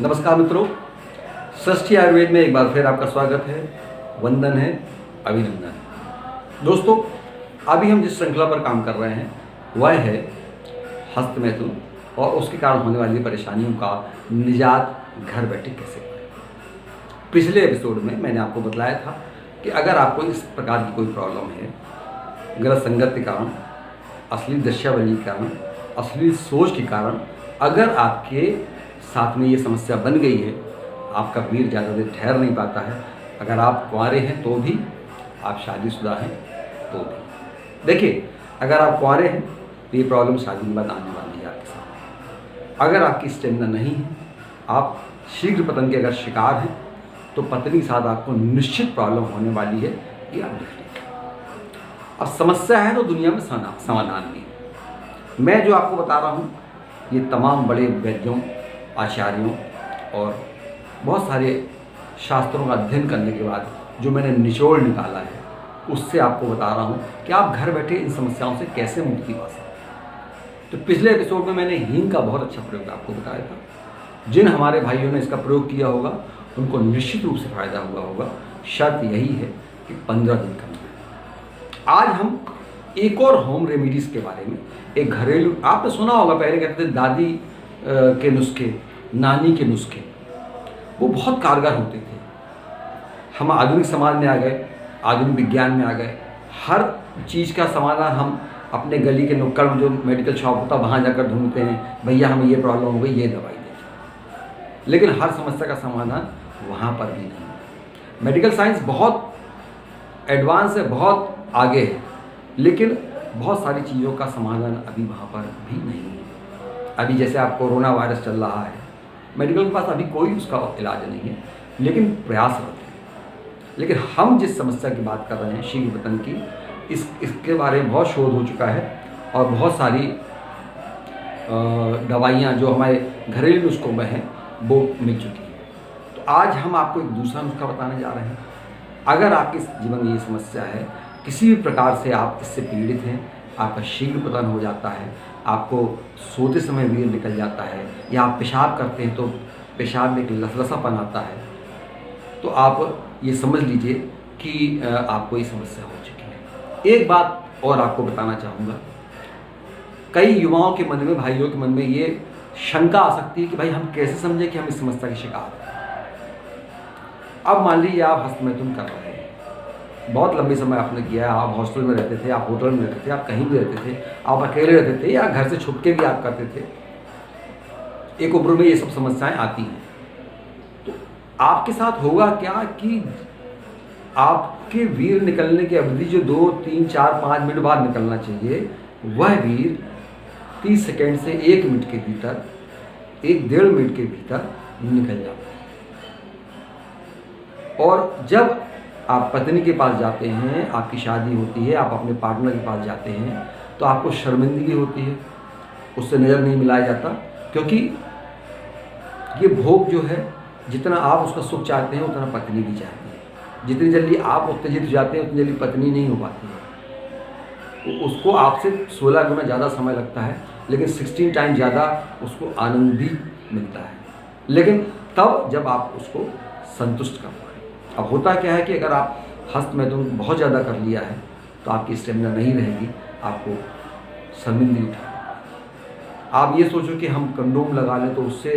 नमस्कार मित्रों, सृष्टि आयुर्वेद में एक बार फिर आपका स्वागत है। वंदन है, अभिनंदन। दोस्तों, अभी हम जिस श्रृंखला पर काम कर रहे हैं वह है हस्तमैथुन और उसके कारण होने वाली परेशानियों का निजात घर बैठे कैसे करें। पिछले एपिसोड में मैंने आपको बतलाया था कि अगर आपको इस प्रकार की कोई प्रॉब्लम है, गलत संगत के कारण, असली दृश्यावली के कारण, असली सोच के कारण, अगर आपके साथ में ये समस्या बन गई है, आपका वीर ज़्यादा देर ठहर नहीं पाता है, अगर आप कुंवारे हैं तो भी, आप शादीशुदा हैं तो भी। देखिए, अगर आप कुंवारे हैं तो ये प्रॉब्लम शादी के बाद आने वाली है आपके साथ। अगर आपकी स्टेमिना नहीं है, आप शीघ्र पतन के अगर शिकार हैं, तो पत्नी के साथ आपको निश्चित प्रॉब्लम होने वाली है, ये आप देख लीजिए। अब समस्या है तो दुनिया में समाधान भी है। मैं जो आपको बता रहा हूँ ये तमाम बड़े वैद्यों, आचार्यों और बहुत सारे शास्त्रों का अध्ययन करने के बाद जो मैंने निचोड़ निकाला है, उससे आपको बता रहा हूँ कि आप घर बैठे इन समस्याओं से कैसे मुक्ति पा सकते हैं। तो पिछले एपिसोड में मैंने हींग का बहुत अच्छा प्रयोग आपको बताया था। जिन हमारे भाइयों ने इसका प्रयोग किया होगा उनको निश्चित रूप से फ़ायदा हुआ होगा। शर्त यही है कि 15 दिन कम है। आज हम एक और होम रेमेडीज़ के बारे में, एक घरेलू, आपने सुना होगा पहले कहते थे दादी के नुस्खे, नानी के नुस्खे, वो बहुत कारगर होते थे। हम आधुनिक समाज में आ गए, आधुनिक विज्ञान में आ गए, हर चीज़ का समाधान हम अपने गली के नुक्कड़ में जो मेडिकल शॉप होता है वहाँ जाकर ढूंढते हैं, भैया हमें ये प्रॉब्लम हो गई, ये दवाई दे। लेकिन हर समस्या का समाधान वहाँ पर भी नहीं है। मेडिकल साइंस बहुत एडवांस है, बहुत आगे है, लेकिन बहुत सारी चीज़ों का समाधान अभी वहाँ पर भी नहीं है। अभी जैसे आप कोरोना वायरस चल रहा है, मेडिकल के पास अभी कोई उसका इलाज नहीं है, लेकिन प्रयासरत है। लेकिन हम जिस समस्या की बात कर रहे हैं, शीघ्र पतन की, इसके बारे में बहुत शोध हो चुका है और बहुत सारी दवाइयाँ जो हमारे घरेलू नुस्खों में हैं वो मिल चुकी है। तो आज हम आपको एक दूसरा नुस्खा बताने जा रहे हैं। अगर आपके जीवन में ये समस्या है, किसी भी प्रकार से आप इससे पीड़ित हैं, आपका शीघ्र पतन हो जाता है, आपको सोते समय वीर्य निकल जाता है, या आप पेशाब करते हैं तो पेशाब में एक लसलसापन आता है, तो आप ये समझ लीजिए कि आपको ये समस्या हो चुकी है। एक बात और आपको बताना चाहूँगा, कई युवाओं के मन में, भाइयों के मन में ये शंका आ सकती है कि भाई हम कैसे समझें कि हम इस समस्या के शिकार हैं। अब मान लीजिए आप हस्तमैथुन कर रहे हैं, बहुत लंबे समय आपने किया, आप हॉस्टल में रहते थे, आप होटल में रहते थे, आप कहीं भी रहते थे, आप अकेले रहते थे या घर से छुप के भी आप करते थे। एक उम्र में ये सब समस्याएं आती हैं। तो आपके साथ होगा क्या कि आपके वीर निकलने की अवधि जो 2, 3, 4, 5 मिनट बाद निकलना चाहिए, वह वीर 30 सेकेंड से 1 मिनट के भीतर, 1-1.5 मिनट के भीतर निकल जाता है। और जब आप पत्नी के पास जाते हैं, आपकी शादी होती है, आप अपने पार्टनर के पास जाते हैं, तो आपको शर्मिंदगी होती है, उससे नज़र नहीं मिलाया जाता, क्योंकि ये भोग जो है, जितना आप उसका सुख चाहते हैं उतना पत्नी भी चाहती है। जितनी जल्दी आप उत्तेजित हो जाते हैं उतनी जल्दी पत्नी नहीं हो पाती है। तो उसको आपसे 16 गुना ज़्यादा समय लगता है, लेकिन 16 टाइम ज़्यादा उसको आनंद भी मिलता है, लेकिन तब जब आप उसको संतुष्ट कर पाएँ। अब होता क्या है कि अगर आप हस्तमैथुन बहुत ज़्यादा कर लिया है तो आपकी स्टेमिना नहीं रहेगी, आपको शर्मिंदगी उठाएगी। आप ये सोचो कि हम कंडोम लगा लें तो उससे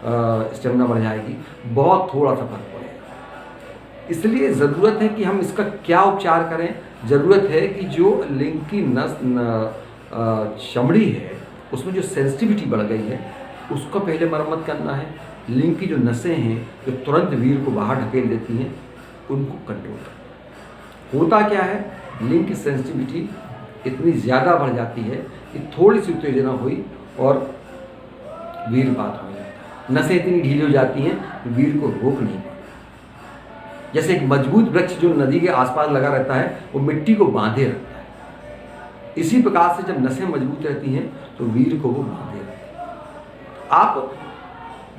स्टेमिना बढ़ जाएगी, बहुत थोड़ा सा फर्क पड़ेगा। इसलिए ज़रूरत है कि हम इसका क्या उपचार करें। ज़रूरत है कि जो लिंग की चमड़ी है उसमें जो सेंसिटिविटी बढ़ गई है उसको पहले मरम्मत करना है। लिंग की जो नसें हैं जो तुरंत वीर को बाहर ढकेल देती हैं, उनको कंट्रोल करना। होता क्या है, लिंग की सेंसिटिविटी इतनी ज़्यादा बढ़ जाती है कि थोड़ी सी उत्तेजना हुई और वीरपात हो जाता है। नसें इतनी ढीली हो जाती हैं कि वीर को रोक नहीं पाती। जैसे एक मजबूत वृक्ष जो नदी के आसपास लगा रहता है, वो मिट्टी को बांधे रखता है। इसी प्रकार से जब नसें मजबूत रहती हैं तो वीर को वो बांधे रखते हैं। आप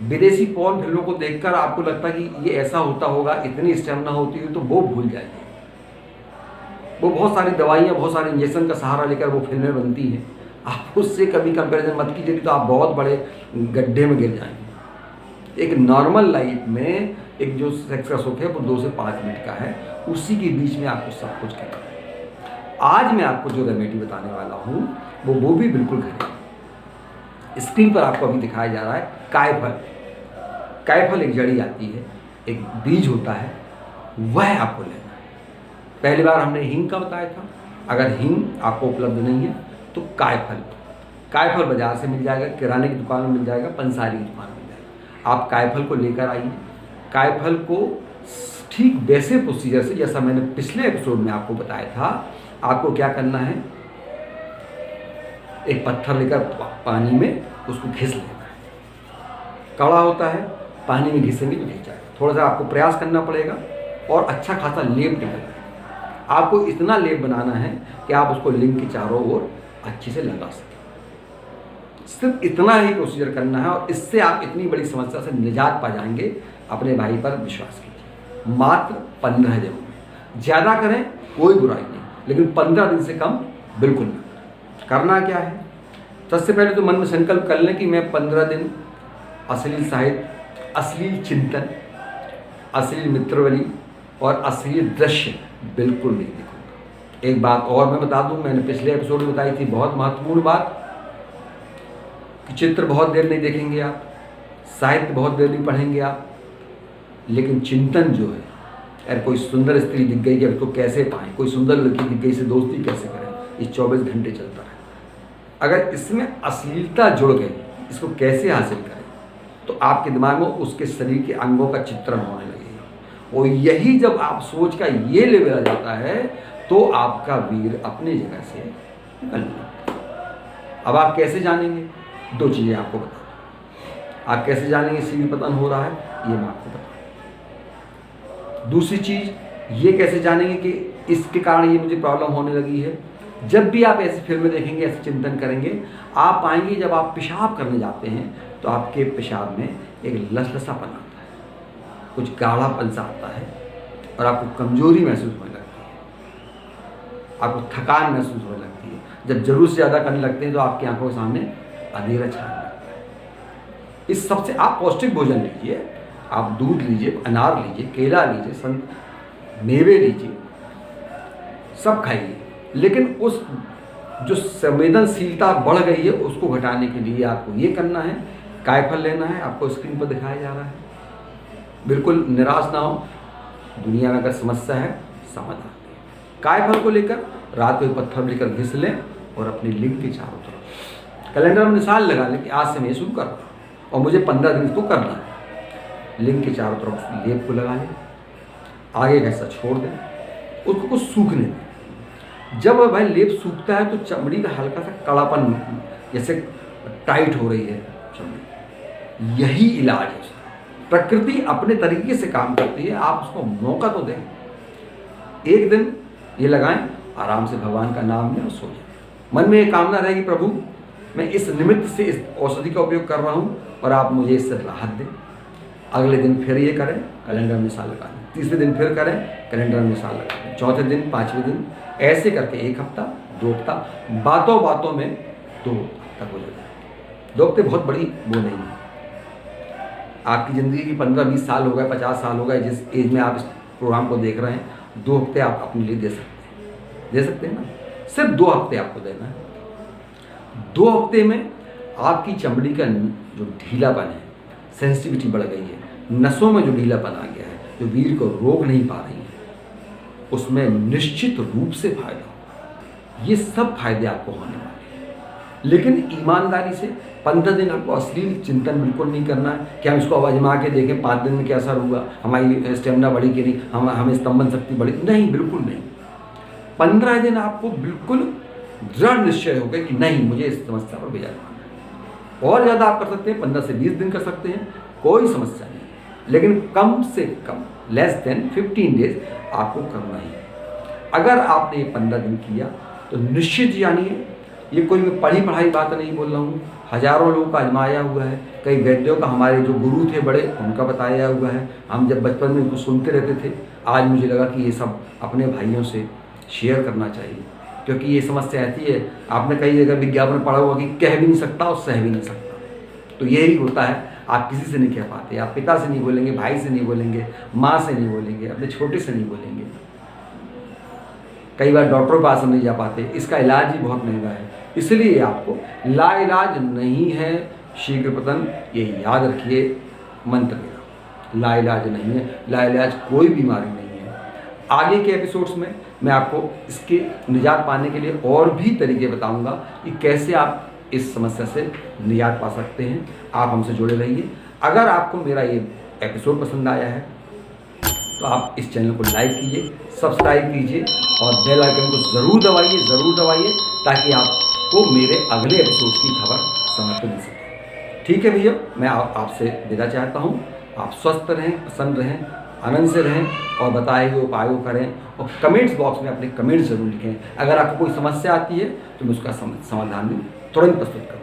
विदेशी पॉर्न फिल्मों को देखकर आपको लगता है कि ये ऐसा होता होगा, इतनी स्टेमिना होती है, तो वो भूल जाइए। वो बहुत सारी दवाइयाँ, बहुत सारे इंजेक्शन का सहारा लेकर वो फिल्में बनती हैं। आप उससे कभी कंपैरिजन मत कीजिए, तो आप बहुत बड़े गड्ढे में गिर जाएंगे। एक नॉर्मल लाइफ में एक जो सेक्स का सुख है वो 2 से 5 मिनट का है, उसी के बीच में आपको सब कुछ करना है। आज मैं आपको जो रेमेडी बताने वाला हूँ वो भी बिल्कुल घरेलू। स्क्रीन पर आपको अभी दिखाया जा रहा है कायफल। कायफल एक जड़ी आती है, एक बीज होता है, वह आपको लेना है। पहली बार हमने हींग का बताया था। अगर हींग आपको उपलब्ध नहीं है तो कायफल बाजार से मिल जाएगा, किराने की दुकान में मिल जाएगा, पंसारी की दुकान में मिल जाएगा। आप कायफल को लेकर आइए। कायफल को ठीक वैसे प्रोसीजर से जैसा मैंने पिछले एपिसोड में आपको बताया था, आपको क्या करना है, एक पत्थर लेकर पानी में उसको घिस लेना है। कड़ा होता है, पानी में घिसेंगे तो घिस जाएगा। थोड़ा सा आपको प्रयास करना पड़ेगा और अच्छा खासा लेप निकलना है। आपको इतना लेप बनाना है कि आप उसको लिंग के चारों ओर अच्छे से लगा सकें। सिर्फ इतना ही प्रोसीजर करना है और इससे आप इतनी बड़ी समस्या से निजात पा जाएंगे। अपने भाई पर विश्वास कीजिए। मात्र 15 दिन में, ज़्यादा करें कोई बुराई नहीं, लेकिन 15 दिन से कम बिल्कुल नहीं। करना क्या है, सबसे पहले तो मन में संकल्प कर लें कि मैं 15 दिन अश्लील साहित्य, अश्लील चिंतन, अश्लील मित्रवली और अश्लील दृश्य बिल्कुल नहीं देखूंगा। एक बात और मैं बता दूं, मैंने पिछले एपिसोड में बताई थी बहुत महत्वपूर्ण बात कि चित्र बहुत देर नहीं देखेंगे आप, साहित्य बहुत देर नहीं पढ़ेंगे आप, लेकिन चिंतन जो है, यार कोई सुंदर स्त्री दिख गई कि अब तो कैसे पाएं, कोई सुंदर लड़की दिख गई से दोस्ती कैसे करें, ये 24 घंटे चलता है। अगर इसमें अश्लीलता जुड़ गई, इसको कैसे हासिल करें, तो आपके दिमाग में उसके शरीर के अंगों का चित्रण होने लगेगा। और यही जब आप सोच का ये लेवल आ जाता है तो आपका वीर अपनी जगह से निकलने लगता है। अब आप कैसे जानेंगे, 2 चीज़ें आपको बता दूं। आप कैसे जानेंगे सीढ़ी पतन हो रहा है, ये मैं आपको बता। दूसरी चीज़ ये कैसे जानेंगे कि इसके कारण ये मुझे प्रॉब्लम होने लगी है। जब भी आप ऐसी फिल्में देखेंगे, ऐसे चिंतन करेंगे, आप पाएंगे जब आप पेशाब करने जाते हैं तो आपके पेशाब में एक लसलसापन आता है, कुछ गाढ़ापन सा आता है और आपको कमजोरी महसूस होने लगती है, आपको थकान महसूस होने लगती है। जब जरूरत से ज़्यादा करने लगते हैं तो आपकी आंखों के सामने अंधेरा छाने लगता है। इस सबसे आप पौष्टिक भोजन लीजिए, आप दूध लीजिए, अनार लीजिए, केला लीजिए, मेवे लीजिए, सब खाइए, लेकिन उस जो संवेदनशीलता बढ़ गई है उसको घटाने के लिए आपको ये करना है, कायफल लेना है। आपको स्क्रीन पर दिखाया जा रहा है। बिल्कुल निराश ना हो, दुनिया में अगर समस्या है समाधान है। कायफल को लेकर रात को एक पत्थर लेकर घिस लें और अपनी लिंग के चारों तरफ कैलेंडर में निशान लगा लें कि आज से मैं शुरू कर रहा हूँ और मुझे 15 दिन इसको करना है। लिंग के चारों तरफ लेप को लगा लें, आगे का हिस्सा छोड़ दें, उसको कुछ सूखने दें। जब भाई लेप सूखता है तो चमड़ी का हल्का सा कड़ापन, जैसे टाइट हो रही है चमड़ी, यही इलाज है। प्रकृति अपने तरीके से काम करती है, आप उसको मौका तो दें। एक दिन ये लगाएं, आराम से भगवान का नाम लें और सो जाएं। मन में ये कामना रहेगी, प्रभु मैं इस निमित्त से इस औषधि का उपयोग कर रहा हूँ और आप मुझे इससे राहत दें। अगले दिन फिर ये करें, कैलेंडर में निशान लगा लें। तीसरे दिन फिर करें, कैलेंडर में निशान लगा लें। चौथे दिन, 5वें दिन, ऐसे करके 1 हफ्ता, 2 हफ्ता, बातों बातों में 2 हफ्ता तक हो जाएगा। 2 हफ्ते बहुत बड़ी वो नहीं है। आपकी ज़िंदगी की 15-20 साल हो गए, 50 साल हो गए, जिस एज में आप इस प्रोग्राम को देख रहे हैं, 2 हफ्ते आप अपने लिए दे सकते हैं ना। सिर्फ 2 हफ्ते आपको देना है। 2 हफ्ते में आपकी चमड़ी का जो ढीलापन है, सेंसिटिविटी बढ़ गई है, नसों में जो ढीलापन आ गया है, जो वीर को रोक नहीं पा रही है, उसमें निश्चित रूप से फायदा होगा। ये सब फायदे आपको होने वाले हैं। लेकिन ईमानदारी से 15 दिन आपको अश्लील चिंतन बिल्कुल नहीं करना है कि हम इसको आजमा के देखें 5 दिन में क्या असर होगा, हमारी स्टेमिना बढ़ी कि नहीं, हमें स्तंभन शक्ति बढ़ी, नहीं, बिल्कुल नहीं। 15 दिन आपको बिल्कुल दृढ़ निश्चय होगा कि नहीं, मुझे इस समस्या पर विजय पाना है। और ज़्यादा आप कर सकते हैं, 15 से 20 दिन कर सकते हैं, कोई समस्या नहीं। लेकिन कम से कम लेस देन 15 डेज आपको करना ही है। अगर आपने ये 15 दिन किया तो निश्चित जानिए, ये कोई मैं पढ़ी पढ़ाई बात नहीं बोल रहा हूँ, हजारों लोगों का आजमाया हुआ है। कई वैद्यों का, हमारे जो गुरु थे बड़े, उनका बताया हुआ है। हम जब बचपन में इनको सुनते रहते थे, आज मुझे लगा कि ये सब अपने भाइयों से शेयर करना चाहिए, क्योंकि ये समस्या ऐसी है। आपने कई जगह विज्ञापन पढ़ा होगा कि कह भी नहीं सकता और सह भी नहीं सकता। तो यही होता है, आप किसी से नहीं कह पाते, आप पिता से नहीं बोलेंगे, भाई से नहीं बोलेंगे, माँ से नहीं बोलेंगे, अपने छोटे से नहीं बोलेंगे, कई बार डॉक्टर के पास नहीं जा पाते, इसका इलाज ही बहुत महंगा है। इसलिए आपको लाइलाज नहीं है शीघ्र पतन, ये याद रखिए मंत्र मेरा, लाइलाज नहीं है, लाइलाज कोई बीमारी नहीं है। आगे के एपिसोड्स में मैं आपको इसके निजात पाने के लिए और भी तरीके बताऊंगा कि कैसे आप इस समस्या से निजात पा सकते हैं। आप हमसे जुड़े रहिए। अगर आपको मेरा ये एपिसोड पसंद आया है तो आप इस चैनल को लाइक कीजिए, सब्सक्राइब कीजिए और बेल आइकन को ज़रूर दबाइए, ताकि आपको मेरे अगले एपिसोड की खबर समय पर मिल सके। ठीक है भैया, मैं आपसे विदा चाहता हूँ। आप स्वस्थ रहें, प्रसन्न रहें, आनंद से रहें और बताए हुए उपायों करें और कमेंट्स बॉक्स में अपने कमेंट्स ज़रूर लिखें। अगर आपको कोई समस्या आती है तो मैं उसका समाधान भी तुरंत प्रस्तुत करूँ।